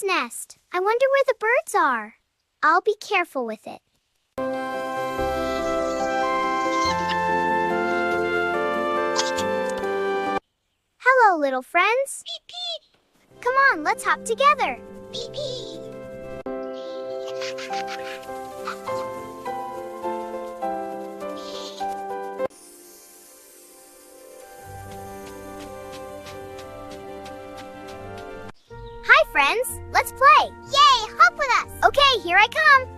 nest. I wonder where the birds are. I'll be careful with it. Hello, little friends. Beep, beep. Come on, let's hop together. Beep, beep. Hi, friends. Let's play. Yay, hop with us. Okay, here I come.